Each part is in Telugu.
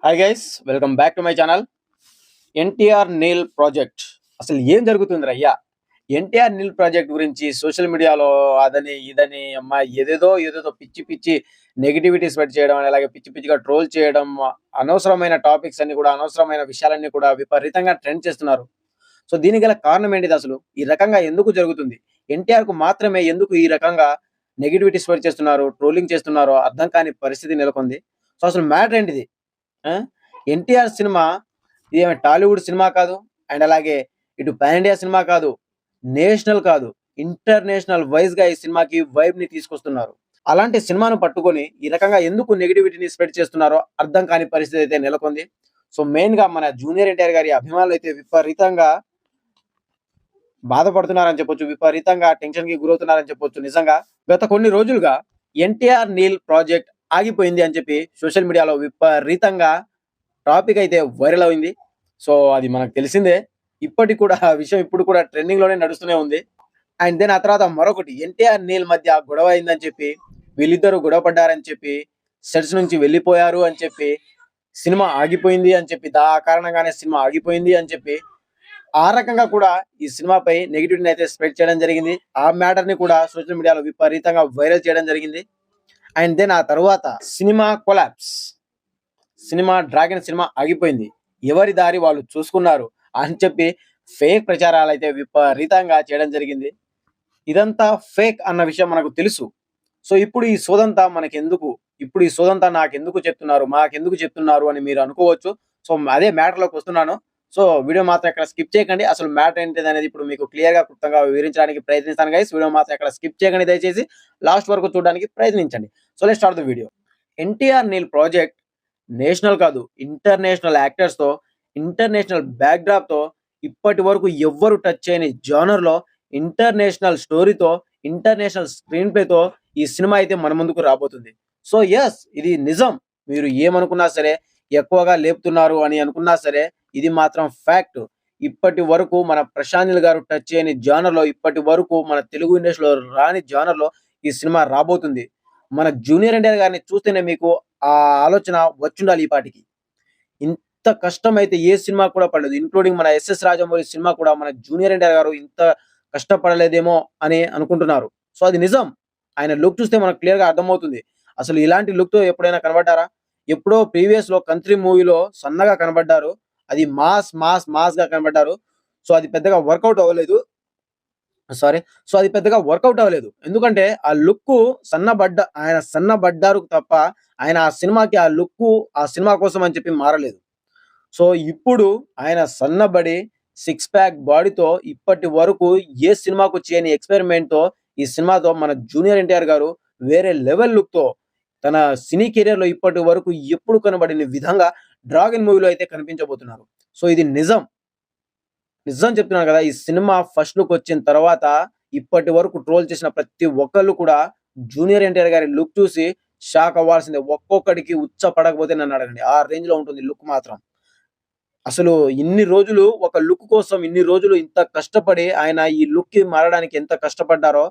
Hi guys, welcome back to my channel. NTR Neel project అసలు ఏం జరుగుతుంది రయ్యా? ఎన్టీఆర్ నీల్ ప్రాజెక్ట్ గురించి సోషల్ మీడియాలో అదని ఇదని అమ్మా ఏదేదో పిచ్చి పిచ్చి నెగిటివిటీ స్ప్రెడ్ చేయడం, అలాగే పిచ్చి పిచ్చిగా ట్రోల్ చేయడం, అనవసరమైన టాపిక్స్ అన్ని కూడా అనవసరమైన విషయాలన్నీ కూడా విపరీతంగా ట్రెండ్ చేస్తున్నారు. సో దీనికి గల కారణం ఏంటిది? అసలు ఈ రకంగా ఎందుకు జరుగుతుంది? ఎన్టీఆర్ కు మాత్రమే ఎందుకు ఈ రకంగా నెగిటివిటీ స్ప్రెడ్ చేస్తున్నారు, ట్రోలింగ్ చేస్తున్నారో అర్థం కాని పరిస్థితి నెలకొంది. సో అసలు మ్యాటర్ ఏంటిది? ఆ! ఎన్టీఆర్ సినిమా ఇదేమి టాలీవుడ్ సినిమా కాదు. అండ్ అలాగే ఇటు పాన్ ఇండియా సినిమా కాదు. నేషనల్ కాదు. ఇంటర్నేషనల్ వైస్‌గా ఈ సినిమాకి వైబ్‌ని తీసుకొస్తున్నారు. అలాంటి సినిమాను పట్టుకొని ఈ రకంగా ఎందుకు నెగటివిటీని స్ప్రెడ్ చేస్తున్నారో అర్థం కాని పరిస్థితి అయితే నెలకొంది. సో మెయిన్‌గా మన జూనియర్ ఎన్టీఆర్ గారి అభిమానులైతే విపరీతంగా బాధపడుతున్నారని చెప్పొచ్చు. విపరీతంగా టెన్షన్‌కి గురవుతున్నారని చెప్పొచ్చు. నిజంగా గత కొన్ని రోజులుగా ఎన్టీఆర్ నీల్ ప్రాజెక్ట్ ఆగిపోయింది అని చెప్పి సోషల్ మీడియాలో విపరీతంగా టాపిక్ అయితే వైరల్ అయింది. సో అది మనకు తెలిసిందే. ఇప్పటికి కూడా ఆ విషయం ఇప్పుడు కూడా ట్రెండింగ్ లోనే నడుస్తూనే ఉంది. అండ్ దెన్ ఆ తర్వాత మరొకటి ఎన్టీఆర్ నీల్ మధ్య గొడవ అయిందని చెప్పి, వీళ్ళిద్దరూ గొడవ పడ్డారని చెప్పి, సెట్స్ నుంచి వెళ్ళిపోయారు అని చెప్పి, సినిమా ఆగిపోయింది అని చెప్పి, ఆ కారణంగానే సినిమా ఆగిపోయింది అని చెప్పి, ఆ రకంగా కూడా ఈ సినిమాపై నెగిటివిటీని అయితే స్ప్రెడ్ చేయడం జరిగింది. ఆ మ్యాటర్ ని కూడా సోషల్ మీడియాలో విపరీతంగా వైరల్ చేయడం జరిగింది. అండ్ దెన్ ఆ తర్వాత cinema collapse, cinema dragon cinema ఆగిపోయింది, ఎవరి దారి వాళ్ళు చూసుకున్నారు అని చెప్పి ఫేక్ ప్రచారాలు అయితే విపరీతంగా చేయడం జరిగింది. ఇదంతా ఫేక్ అన్న విషయం మనకు తెలుసు. సో ఇప్పుడు ఈ సోదంతా మనకెందుకు, ఇప్పుడు ఈ సోదంతా నాకెందుకు చెప్తున్నారు, మాకెందుకు చెప్తున్నారు అని మీరు అనుకోవచ్చు. సో అదే మ్యాటర్ లోకి వస్తున్నాను. సో వీడియో మాత్రం ఎక్కడ స్కిప్ చేయకండి. అసలు మ్యాటర్ ఏంటిది అనేది ఇప్పుడు మీకు క్లియర్ గా క్లుప్తంగా వివరించడానికి ప్రయత్నిస్తాను గైస్. వీడియో మాత్రం ఎక్కడ స్కిప్ చేయకండి, దయచేసి లాస్ట్ వరకు చూడడానికి ప్రయత్నించండి. So let's start the video. NTR Neel project national కాదు, ఇంటర్నేషనల్ యాక్టర్స్ తో, ఇంటర్నేషనల్ బ్యాక్ డ్రాప్ తో, ఇప్పటి వరకు ఎవ్వరు టచ్ చేయని జానర్ లో, ఇంటర్నేషనల్ స్టోరీతో, ఇంటర్నేషనల్ స్క్రీన్ ప్లే తో ఈ సినిమా అయితే మన ముందుకు రాబోతుంది. సో ఎస్, ఇది నిజం. మీరు ఏమనుకున్నా సరే, ఎక్కువగా లేపుతున్నారు అని అనుకున్నా సరే, ఇది మాత్రం ఫ్యాక్ట్. ఇప్పటి వరకు మన ప్రశాంత్ నీల్ గారు టచ్ చేయని జానర్ లో, ఇప్పటి వరకు మన తెలుగు ఇండస్ట్రీలో రాని జానర్ లో ఈ సినిమా రాబోతుంది. మన జూనియర్ ఎన్టీఆర్ గారిని చూస్తేనే మీకు ఆ ఆలోచన వచ్చుండాలి ఈ పాటికి. ఇంత కష్టం అయితే ఏ సినిమా కూడా పడలేదు. ఇంక్లూడింగ్ మన ఎస్ఎస్ రాజమౌళి సినిమా కూడా మన జూనియర్ ఎన్టీఆర్ గారు ఇంత కష్టపడలేదేమో అని అనుకుంటున్నారు. సో అది నిజం. ఆయన లుక్ చూస్తే మనకు క్లియర్ గా అర్థమవుతుంది. అసలు ఇలాంటి లుక్ తో ఎప్పుడైనా కనబడ్డారా? ఎప్పుడో ప్రీవియస్ లో కంత్రి మూవీలో సన్నగా కనబడ్డారు. అది మాస్ గా కనబడ్డారు. సో అది పెద్దగా వర్కౌట్ అవ్వలేదు. సారీ. సో అది పెద్దగా వర్కౌట్ అవ్వలేదు. ఎందుకంటే ఆ లుక్కు ఆయన సన్నబడ్డారు తప్ప ఆయన ఆ సినిమాకి ఆ లుక్కు ఆ సినిమా కోసం అని చెప్పి మారలేదు. సో ఇప్పుడు ఆయన సన్నబడి సిక్స్ ప్యాక్ బాడీతో ఇప్పటి వరకు ఏ సినిమాకు చేయని ఎక్స్పెరిమెంట్‌తో ఈ సినిమాతో మన జూనియర్ ఎన్టీఆర్ గారు వేరే లెవెల్ లుక్‌తో తన సినీ కెరియర్‌లో ఇప్పటి వరకు ఎప్పుడు కనబడని విధంగా 'డ్రాగన్' మూవీలో అయితే కనిపించబోతున్నారు. సో ఇది నిజం. నిజం చెప్తున్నాను కదా! ఈ సినిమా ఫస్ట్ లుక్ వచ్చిన తర్వాత ఇప్పటి వరకు ట్రోల్ చేసిన ప్రతి ఒక్కళ్ళు కూడా జూనియర్ ఎన్టీఆర్ గారి లుక్ చూసి షాక్ అవ్వాల్సిందే. ఒక్కొక్కడికి ఉచ్చ పడకపోతే నన్ను అడగండి. ఆ రేంజ్‌లో ఉంటుంది లుక్ మాత్రం. అసలు ఇన్ని రోజులు ఒక లుక్ కోసం ఇన్ని రోజులు ఇంత కష్టపడి ఆయన ఈ లుక్‌కి మారడానికి ఎంత కష్టపడ్డారో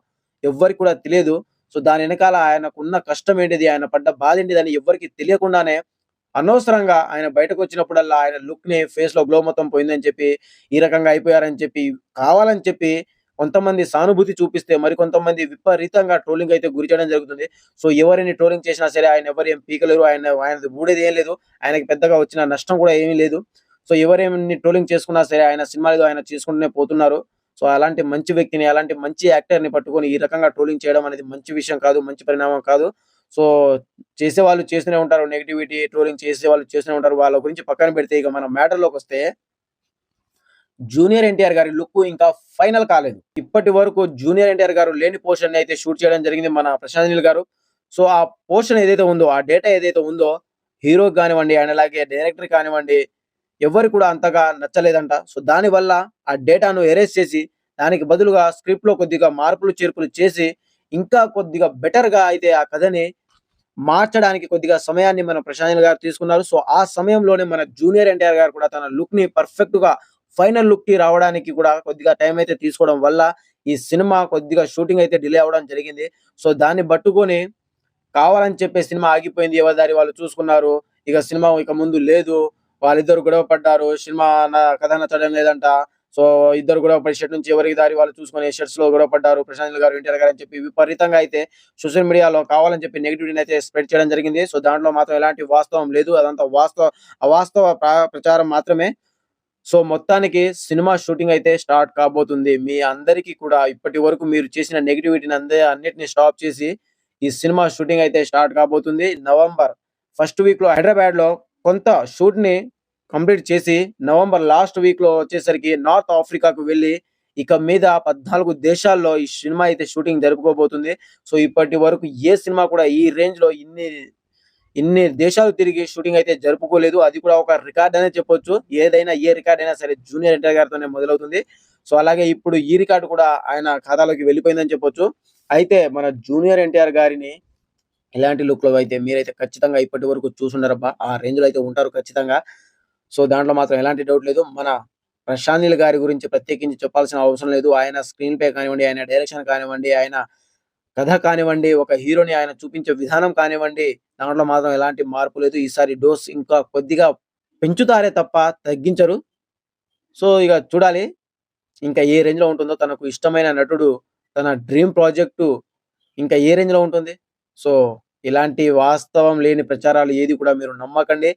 ఎవ్వరికి కూడా తెలియదు. సో దాని ఎనకాల ఆయనకున్న కష్టం ఏంటిది? ఆయన పడ్డ బాధ ఏంటిదని ఎవ్వరికీ తెలియకుండానే అనవసరంగా ఆయన బయటకొచ్చినప్పుడల్లా ఆయన లుక్‌ని ఫేస్‌లో గ్లో మొత్తం పోయిందని చెప్పి, ఈ రకంగా అయిపోయారని చెప్పి, కావాలని చెప్పి కొంతమంది సానుభూతి చూపిస్తే, మరికొంతమంది విపరీతంగా ట్రోలింగ్ అయితే గురి చేయడం జరుగుతుంది. సో ఎవరిని ట్రోలింగ్ చేసినా సరే ఆయన ఎవరు ఏం పీకలేరు. ఆయనది ఊడేది ఏం లేదు. ఆయనకి పెద్దగా వచ్చిన నష్టం కూడా ఏమీ లేదు. సో ఎవరేన్ని ట్రోలింగ్ చేసుకున్నా సరే ఆయన సినిమాలేదో ఆయన చేసుకుంటూనే పోతున్నారు. సో అలాంటి మంచి వ్యక్తిని, అలాంటి మంచి యాక్టర్‌ని పట్టుకొని ఈ రకంగా ట్రోలింగ్ చేయడం అనేది మంచి విషయం కాదు. మంచి పరిణామం కాదు. సో చేసేవాళ్ళు చేస్తూనే ఉంటారు. నెగటివిటీ, ట్రోలింగ్ చేసేవాళ్ళు చేస్తూనే ఉంటారు. వాళ్ళ గురించి పక్కన పెడితే ఇక మనం మ్యాటర్‌లోకొస్తే జూనియర్ ఎన్టీఆర్ గారి లుక్ ఇంకా ఫైనల్ కాలేదు. ఇప్పటి వరకు జూనియర్ ఎన్టీఆర్ గారు లేని పోర్షన్‌ని అయితే షూట్ చేయడం జరిగింది మన ప్రశాంత్ నీల్ గారు. సో ఆ పోర్షన్ ఏదైతే ఉందో, ఆ డేటా ఏదైతే ఉందో హీరోకి కానివ్వండి, అండ్ అలాగే డైరెక్టర్ కానివ్వండి, ఎవ్వరికి కూడా అంతగా నచ్చలేదంట. సో దానివల్ల ఆ డేటాను ఎరేజ్ చేసి, దానికి బదులుగా స్క్రిప్ట్‌లో కొద్దిగా మార్పులు, చేర్పులు చేసి, ఇంకా కొద్దిగా బెటర్‌గా అయితే ఆ కథని మార్చడానికి కొద్దిగా సమయాన్ని మన ప్రశాంత్ నీల్ గారు తీసుకున్నారు. సో ఆ సమయంలోనే మన జూనియర్ ఎన్టీఆర్ గారు కూడా తన లుక్‌ని పర్ఫెక్ట్‌గా ఫైనల్ లుక్‌కి రావడానికి కూడా కొద్దిగా టైం అయితే తీసుకోవడం వల్ల ఈ సినిమా కొద్దిగా షూటింగ్ అయితే డిలే అవ్వడం జరిగింది. సో దాన్ని పట్టుకొని కావాలని చెప్పి సినిమా ఆగిపోయింది. ఎవరి దారి వాళ్ళు చూసుకున్నారు. ఇక సినిమా ఇక ముందు లేదు. వాళ్ళిద్దరు గొడవ పడ్డారు. సినిమా కథ నచ్చడం లేదంట. సో, ఇద్దరు గొడవ పడి సెట్ నుంచి ఎవరికి దారి వాళ్ళు చూసుకొని సెట్స్‌లో గొడవ పడ్డారు. ప్రశాంత్ నీల్ గారు, ఎన్టీఆర్ గారు అని చెప్పి విపరీతంగా అయితే సోషల్ మీడియాలో కావాలని చెప్పి నెగటివిటీని అయితే స్ప్రెడ్ చేయడం జరిగింది. సో, దాంట్లో మాత్రం ఎలాంటి వాస్తవం లేదు. అదంతా అవాస్తవ ప్రచారం మాత్రమే. సో, మొత్తానికి సినిమా షూటింగ్ అయితే స్టార్ట్ కాబోతుంది. మీ అందరికీ కూడా ఇప్పటి వరకు మీరు చేసిన నెగటివిటీని అన్నిటిని స్టాప్ చేసి, ఈ సినిమా షూటింగ్ అయితే స్టార్ట్ కాబోతుంది. నవంబర్ ఫస్ట్ వీక్‌లో హైదరాబాద్‌లో కొంత షూట్‌ని కంప్లీట్ చేసి, నవంబర్ లాస్ట్ వీక్‌లో వచ్చేసరికి నార్త్ ఆఫ్రికాకు వెళ్లి, ఇక మీద 14 దేశాల్లో ఈ సినిమా అయితే షూటింగ్ జరుపుకోబోతుంది. సో, ఇప్పటి వరకు ఏ సినిమా కూడా ఈ రేంజ్‌లో ఇన్ని దేశాలు తిరిగి షూటింగ్ అయితే జరుపుకోలేదు. అది కూడా ఒక రికార్డ్ అనే చెప్పొచ్చు. ఏదైనా ఏ రికార్డ్ అయినా సరే జూనియర్ ఎన్టీఆర్ గారితోనే మొదలవుతుంది. సో, అలాగే ఇప్పుడు ఈ రికార్డ్ కూడా ఆయన ఖాతాలోకి వెళ్ళిపోయిందని చెప్పొచ్చు. అయితే మన జూనియర్ ఎన్టీఆర్ గారిని ఇలాంటి లుక్‌లో అయితే మీరైతే ఖచ్చితంగా ఇప్పటి వరకు చూసుండరబ్బా! ఆ రేంజ్‌లో అయితే ఉంటారు ఖచ్చితంగా. సో, దాంట్లో మాత్రం ఎలాంటి డౌట్ లేదు. మన ప్రశాంత్ నీల్ గారి గురించి ప్రత్యేకించి చెప్పాల్సిన అవసరం లేదు. ఆయన స్క్రీన్ ప్లే కానివ్వండి, ఆయన డైరెక్షన్ కానివ్వండి, ఆయన కథ కానివ్వండి, ఒక హీరోని ఆయన చూపించే విధానం కానివ్వండి, దాంట్లో మాత్రం ఎలాంటి మార్పు లేదు. ఈసారి డోస్ ఇంకా కొద్దిగా పెంచుతారే తప్ప తగ్గించరు. సో, ఇగ చూడాలి. ఇంకా ఏ రేంజ్‌లో ఉంటుందో, తనకు ఇష్టమైన నటుడు, తన డ్రీమ్ ప్రాజెక్టు ఇంకా ఏ రేంజ్‌లో ఉంటుంది. సో, ఇలాంటి వాస్తవం లేని ప్రచారాలు ఏది కూడా మీరు నమ్మకండి.